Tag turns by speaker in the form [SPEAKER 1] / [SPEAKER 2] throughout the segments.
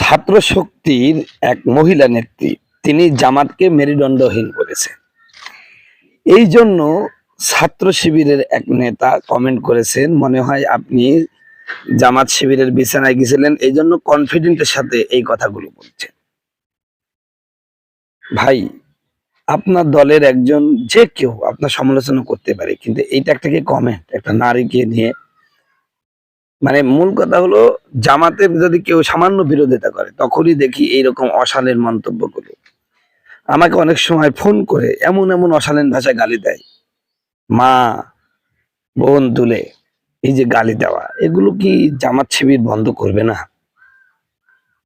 [SPEAKER 1] ছাত্র শক্তির এক মহিলা নেত্রী তিনি জামাতকে মেরুদণ্ডহীন করেছেন। এই জন্য ছাত্র শিবিরের এক নেতা কমেন্ট করেছেন, মনে হয় আপনি জামাত শিবিরের বিছানায় গেছিলেন, এই জন্য কনফিডেন্টের সাথে এই কথাগুলো বলছেন। ভাই, আপনার দলের একজন যে কেউ আপনার সমালোচনা করতে পারে, কিন্তু এইটা একটা কি কমেন্ট একটা নারীকে নিয়ে? মানে মূল কথা হলো, জামাতের যদি কেউ সামান্য বিরোধিতা করে তখনই দেখি এইরকম অশালীন মন্তব্যগুলো। আমাকে অনেক সময় ফোন করে এমন এমন অশালীন ভাষায় গালি দেয়, মা বোন তুলে। এই যে গালি দেওয়া, এগুলো কি জামাত শিবির বন্ধ করবে না?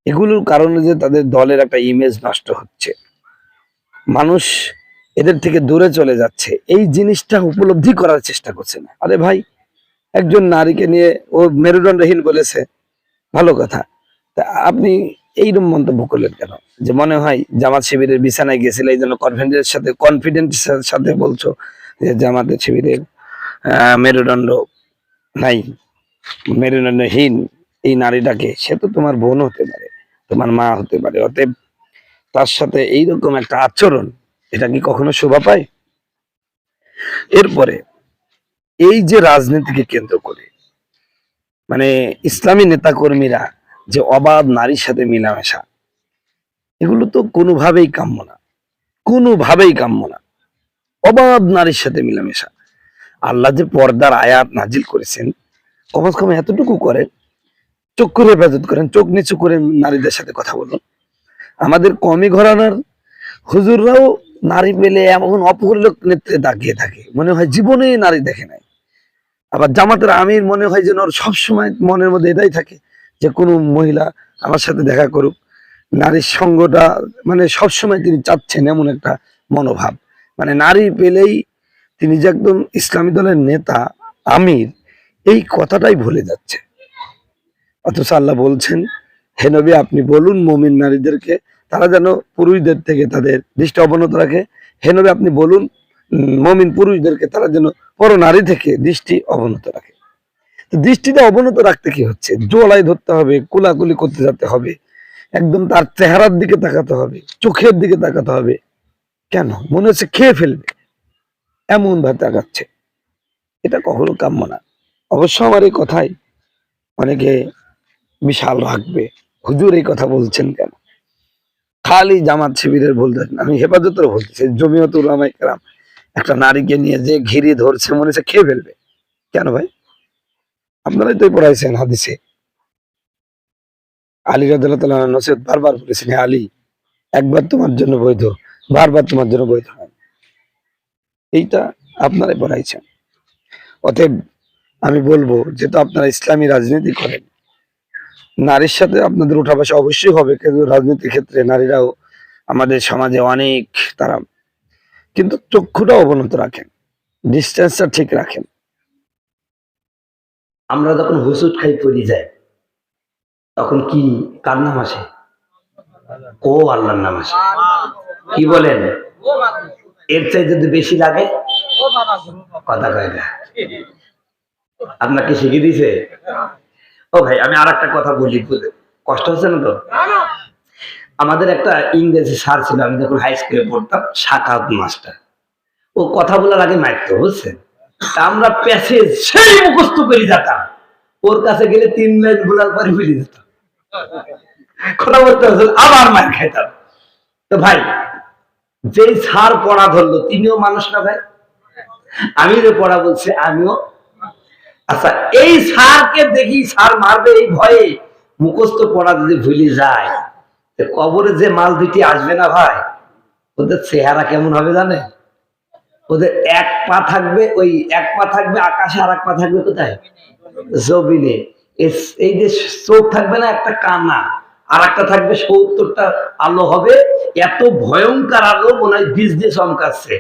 [SPEAKER 1] এগুলোর কারণে যে তাদের দলের একটা ইমেজ নষ্ট হচ্ছে, মানুষ এদের থেকে দূরে চলে যাচ্ছে, এই জিনিসটা উপলব্ধি করার চেষ্টা করছে না। আরে ভাই, একজন নারীকে নিয়ে ও মেরুদণ্ডহীন বলেছে, ভালো কথা, তা আপনি এইরকম মন্তব্য করলেন কেন? যে মনে হয় জামাত শিবিরের বিছানায় গেছিল এই জন্য কনফিডেন্সের সাথে বলছো যে জামাতের শিবিরের মেরুদণ্ড নাই, মেরুদণ্ডহীন এই নারীটাকে, সে তো তোমার বোন হতে পারে, তোমার মা হতে পারে, অতএব তার সাথে এইরকম একটা আচরণ, এটা কি কখনো শোভা পায়? এরপরে এই যে রাজনীতিকে কেন্দ্র করে মানে ইসলামী নেতাকর্মীরা যে অবাধ নারীর সাথে মিলামেশা, এগুলো তো কোনোভাবেই কাম্য না, কোনোভাবেই কাম্য না। অবাধ নারীর সাথে মিলামেশা, আল্লাহ যে পর্দার আয়াত নাজিল করেছেন, কমস কম এতটুকু করেন, চক্ষুর হেফাজত করেন, চোখ নিচু করে নারীদের সাথে কথা বলুন। আমাদের কমি ঘরানার হুজুররাও নারী পেলে এমন অপরিলোক নেত্রে তাকিয়ে থাকে, মনে হয় জীবনে নারী দেখে নাই। আবার জামাতের আমির মনে হয় যেন ওর সবসময় মনের মধ্যে এটাই থাকে যে কোনো মহিলা আমার সাথে দেখা করুক, নারীর সঙ্গটা মানে সবসময় তিনি চাচ্ছেন, এমন একটা মনোভাব। মানে নারী পেলেই তিনি যে একদম ইসলামী দলের নেতা আমির, এই কথাটাই ভুলে যাচ্ছে। অথচ আল্লাহ বলছেন, হে নবী আপনি বলুন মুমিন নারীদেরকে তারা যেন পুরুষদের থেকে তাদের দৃষ্টি অবনত রাখে। হে নবী আপনি বলুন মুমিন পুরুষদেরকে তারা যেন পর নারী থেকে দৃষ্টি অবনত রাখে। তো দৃষ্টিটা অবনত রাখতে কি হচ্ছে? জোলাই ধরতে হবে, কোলাকুলি করতে যেতে হবে, একদম তার চেহারার দিকে তাকাতে হবে, চোখের দিকে তাকাতে হবে। কেন? মনে হচ্ছে খেয়ে ফেলবে, এমন ভাবে তাকাচ্ছে। এটা কখনো কাম্য না। অবশ্য আমার এই কথাই অনেকে বিশাল রাখবে, হুজুর এই কথা বলছেন কেন? খালি জামাত শিবিরের বলতেন, আমি হেফাজতের বলতেছি, জমিয়তুল উলামায়ে কেরাম একটা নারীকে নিয়ে যে ঘিরে ধরছে, মনে হচ্ছে খেয়ে ফেলবে। কেন ভাই? আপনারাই তো পড়াইছেন হাদিসে, আলী রাদিয়াল্লাহু তাআলা নসিহত বারবার বলেছেন, আলী একবার তোমার জন্য বৈধ, বারবার তোমার জন্য বৈধ হয়। এইটা আপনারাই পড়াইছেন। অতএব আমি বলবো, যেহেতু আপনারা ইসলামী রাজনীতি করেন, নারীর সাথে আপনাদের উঠা বসা অবশ্যই হবে, কিন্তু রাজনীতির ক্ষেত্রে নারীরাও আমাদের সমাজে অনেক তারা, কিন্তু চক্ষুটা অবনত রাখেন, ডিস্টেন্সটা ঠিক রাখেন।
[SPEAKER 2] আমরা যখন হুসুট খাই পড়ে যাই, তখন কি কার নাম আসে? ও আল্লাহর নাম আসে। কি বলেন? এর চাই যদি বেশি লাগে কথা কয় না। আপনাকে শিখিয়ে দিছে? ও ভাই, আমি আর একটা কথা বলি, কষ্ট হচ্ছে না তো? আমাদের একটা ইংরেজি স্যার ছিল, আমি যখন হাই স্কুলে পড়তাম, সাকাত মাস্টার। ও কথা বলার আগে মারতো, বুঝছেন? আমরা প্যাসেজ সেই মুখস্থ করে যেতাম, ওর কাছে গেলে 3 লাইন বলার পরে ফেলে যেতাম, কথা বলতে হতো, আবার মার খাইতাম। তো ভাই, যেই স্যার পড়া ধরলো তিনিও মানুষ না ভাই? আমি যে পড়া বলছি আমিও। আচ্ছা, এই স্যারকে দেখি স্যার মারবে এই ভয়ে মুখস্থ পড়া যদি ভুলে যায়, কবরে যে মাল দুটি আসবে না ভাই, ওদের চেহারা কেমন হবে জানে? ওদের এক পা থাকবে, ওই এক পা থাকবে আকাশে, আর এক পা থাকবে কোথায়? জমিনে। এই যে চোখ থাকবে না একটা কানা, আর একটা থাকবে 70টা আলো হবে, এত ভয়ঙ্কর আলো, মনে হয় বীজ দিয়ে চমকাচ্ছে।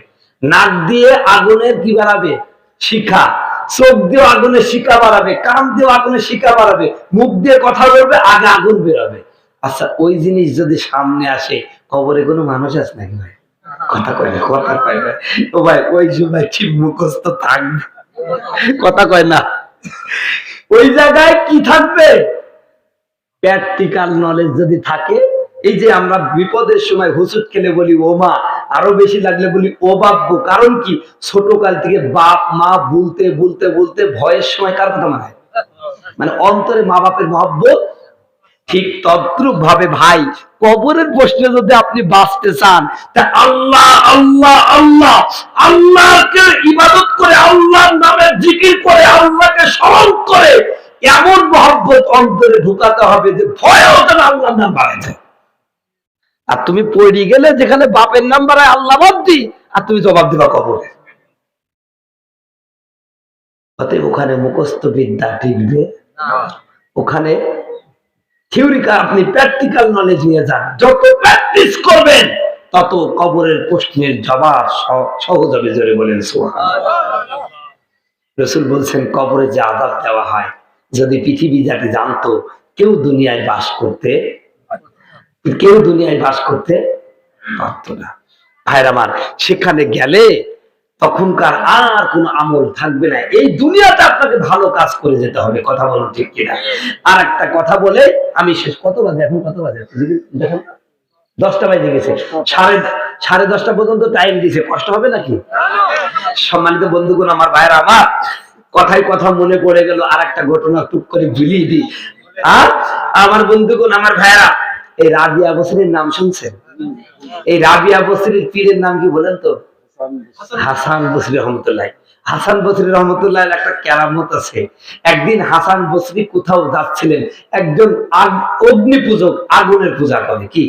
[SPEAKER 2] নাক দিয়ে আগুনের কি বাড়াবে? শিখা। চোখ দিয়ে আগুনের শিখা বাড়াবে, কান দিয়ে আগুনের শিখা বাড়াবে, মুখ দিয়ে কথা বলবে, আগে আগুন বেরোবে। আচ্ছা, ওই জিনিস যদি সামনে আসে, কবরে কোনো মানুষ আছে নাকি ভাই? কথা কয় না, কথা কয় না। ও ভাই, ওই সময় কি মুখস্থ থাকবে? কথা কয় না। ওই জায়গায় কি থাকবে? প্র্যাকটিক্যাল নলেজ যদি থাকে, এই যে আমরা বিপদের সময় হুসুট খেলে বলি ও মা, আরো বেশি লাগলে বলি ও বাব্বু, কারণ কি ছোটকাল থেকে বাপ মা বলতে বলতে বলতে ভয়ের সময় কার কথা মানে, মানে অন্তরে মা বাপের মহব্বত। ঠিক তদ্রুপ ভাবে ভাই, কবরের প্রশ্নে যদি আপনি বাঁচতে চান, তা আল্লাহ আল্লাহ আল্লাহ, আল্লাহকে ইবাদত করে, আল্লাহর নামে জিকির করে, আল্লাহকে স্মরণ করে এমন মহব্বত অন্তরে ঢুকাতে হবে যে ভয় হতো না আল্লাহর নাম বাড়াইতে। আর তুমি পড়ে গেলে যেখানে বাপের নাম বাড়ায় আল্লাহ বাদ দি, আর তুমি জবাব দিবা কবরে। অতএব ওখানে মুখস্থ বিদ্যা টিকবে, ওখানে থিওরিক্যাল, আপনি প্র্যাকটিক্যাল নলেজ নিয়ে যান। যত প্র্যাকটিস করবেন তত কবরের প্রশ্নের জবাব সহজ হবে। জোরে বলেন সুবহানাল্লাহ। রাসূল বলছেন কবরে যে আযাব দেওয়া হয়, যদি পৃথিবী যাতে জানতো, কেউ দুনিয়ায় বাস করতে পারত না। ভাইরা আমার, সেখানে গেলে তখনকার আর কোন আমল থাকবে না। এই দুনিয়াতে আপনাকে ভালো কাজ করে যেতে হবে। কথা বলুন ঠিক কিনা? আর একটা কথা বলে আমি শেষ। কত বাজে এখন? কত বাজে দেখুন, 10টা বাজে গেছে। সাড়ে 10টা পর্যন্ত টাইম দিয়েছে, কষ্ট হবে নাকি? সম্মানিত বন্ধুগণ, আমার ভাইরা আমার, কথায় কথা মনে পড়ে গেল আর একটা ঘটনা টুক করে ভুলিয়ে দিই। আর আমার বন্ধুগণ, আমার ভাইরা, এই রাবিয়া বসরির নাম শুনছেন? এই রাবিয়া বসরির পীরের নাম কি বলেন তো? হাসান বসরি রহমতুল্লাহ। হাসান বসরি রহমতুল্লাহ একটা কেরামত আছে। একদিন হাসান বসরি কোথাও যাচ্ছিলেন, একজন অগ্নি পূজক আগুনের পূজা করে। কি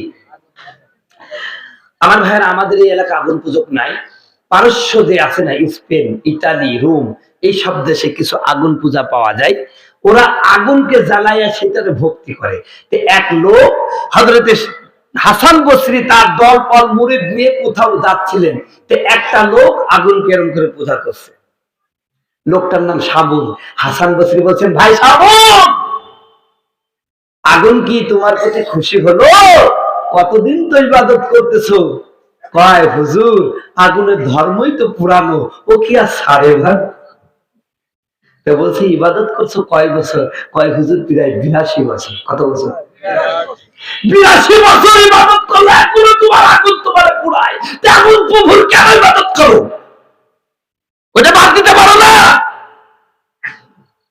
[SPEAKER 2] আমার ভাইয়ের, আমাদের এই এলাকা আগুন পূজক নাই। পারস্য যে আছে না, স্পেন, ইতালি, রোম, এই সব দেশে কিছু আগুন পূজা পাওয়া যায়। ওরা আগুনকে জ্বালাইয়া সেটাতে ভক্তি করে। এক লোক হযরতে হাসান বসরি তার দল পল মুরিদ নিয়ে কোথাও যাচ্ছিলেন, একটা লোক আগুনকে এরকম করে পূজা করছে। লোকটার নাম সাবুন। হাসান বসরি বলছেন, ভাই সাবুন, আগুন কি তোমার প্রতি খুশি হলো? কতদিন তো ইবাদত করতেছো? কয় হুজুর, আগুনের ধর্মই তো পুরানো, ও কি আর ছাড়ে ভাই? তো বলছে ইবাদত করছো কয় বছর? কয় হুজুর প্রায় 82 বছর। কত বছর? 82 বছর ইবাদত করলে এখনো তোমার আগুন তোমার পুরায়। আগুন প্রভুর কেন ইবাদত করো? ওটা বাদ দিতে পারো না?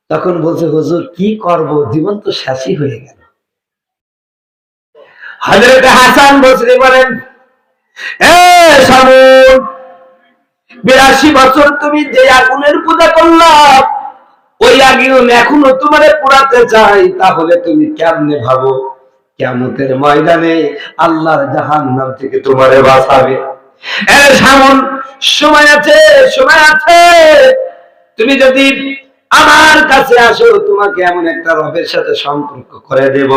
[SPEAKER 2] তখন বলছে হুজুর কি করব, জীবন তো শেষই হয়ে গেল। হযরত হাসান বসরি বলেন, এ সাবুন, 82 বছর তুমি যে আগুনের পূজা করলা, ওই আগুন এখনো তোমারে পোড়াতে চাই, তাহলে তুমি কেমনে ভাবো কিয়ামতের ময়দানে আল্লাহর জাহান্নাম থেকে তোমারে বাঁচাবে? এ সাবুন, সময় আছে, সময় আছে। তুমি যদি আমার কাছে আসো, তোমাকে এমন একটা রবের সাথে সম্পর্ক করে দেব,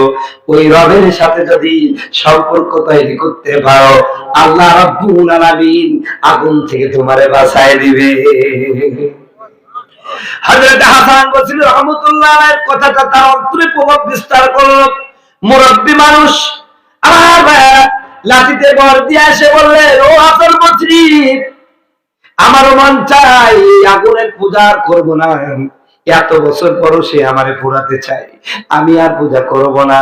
[SPEAKER 2] ওই রবের সাথে যদি সম্পর্ক তৈরি করতে পারো, আল্লাহ রাব্বুল আলামিন আগুন থেকে তোমারে বাঁচায় দিবে। হযরত হাসান বসরি রাহমাতুল্লাহ আলাইহির কথাটা তার অন্তরে প্রভাব বিস্তার করলো। মুরব্বি মানুষ, আমার ভাইয়া লাঠিতে বর দিয়ে এসে বললেন, ও হাসান বসরি, আমারও মন চাই আগুনের পূজা করব না, এত বছর পরও সে আমারে পোড়াতে চাই, আমি আর পূজা করব না।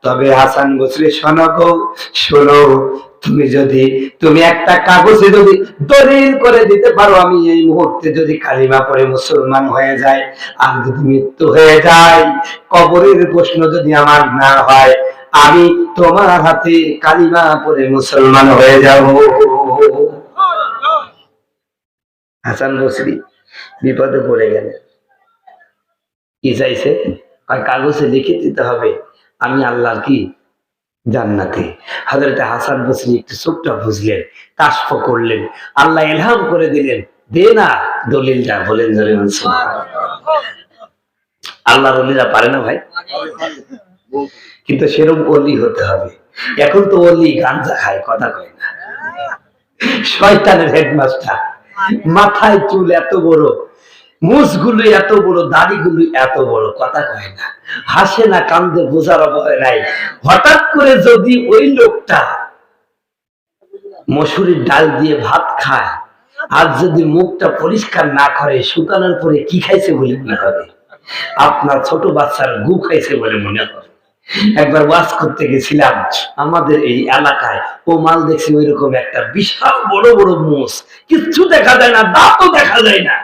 [SPEAKER 2] তবে হাসান বসরি শোনো গো, শোনো, তুমি একটা কাগজে যদি দলিল করে দিতে পারো, আমি এই মুহূর্তে যদি কালিমা পড়ে মুসলমান হয়ে যায়, আর যদি মৃত্যু হয়ে যায়, কবরের প্রশ্ন যদি আমার না হয়, আমি তোমার হাতে কালিমা পড়ে মুসলমান হয়ে যাব। হাসান বসরি বিপদে পড়ে গেলেন। কি চাইছে? আর কাগজে লিখে দিতে হবে আমি আল্লাহর কি জান্নাতে। হযরত হাসান বসরি একটু চোখটা বুঝলেন, কাশফ করলেন, আল্লাহ ইলহাম করে দিলেন, দে না দলিলটা। বলেন জোরে সুবহানাল্লাহ। আল্লাহর ওলিরা পারে না ভাই, কিন্তু সেরকম ওলি হতে হবে। এখন তো ওলি গাঞ্জা খায়, কথা কয় না। শয়তানের হেডমাস্টার, মাথায় চুল এত বড়, মুছগুলো এত বড়, দাড়িগুলো এত বড়, কথা কয় না, হাসে না, কান্দে, বোঝার ভয় নাই। হঠাৎ করে যদি ওই লোকটা মসুরির ডাল দিয়ে ভাত খায়, আর যদি মুখটা পরিষ্কার না করে, শুকানোর পরে কি খাইছে বলে মনে হবে? আপনার ছোট বাচ্চার গু খাইছে বলে মনে হবে। একবার ওয়াজ করতে গেছিলাম আমাদের এই এলাকায়, ও মাল দেখছি ওই রকম একটা বিশাল বড় বড় মোষ, কিচ্ছু দেখা যায় না, দাঁতও দেখা যায় না।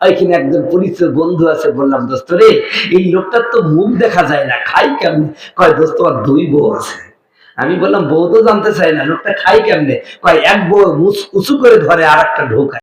[SPEAKER 2] ওইখানে একজন পরিচয় বন্ধু আছে, বললাম দোস্ত রে, এই লোকটার তো মুখ দেখা যায় না, খাই কেমনে? কয় দোস্ত আর দুই বউ আছে। আমি বললাম বউ তো জানতে চাই না, লোকটা খাই কেমনে? কয় এক বউ উঁচু করে ধরে আর একটা ঢোকায়।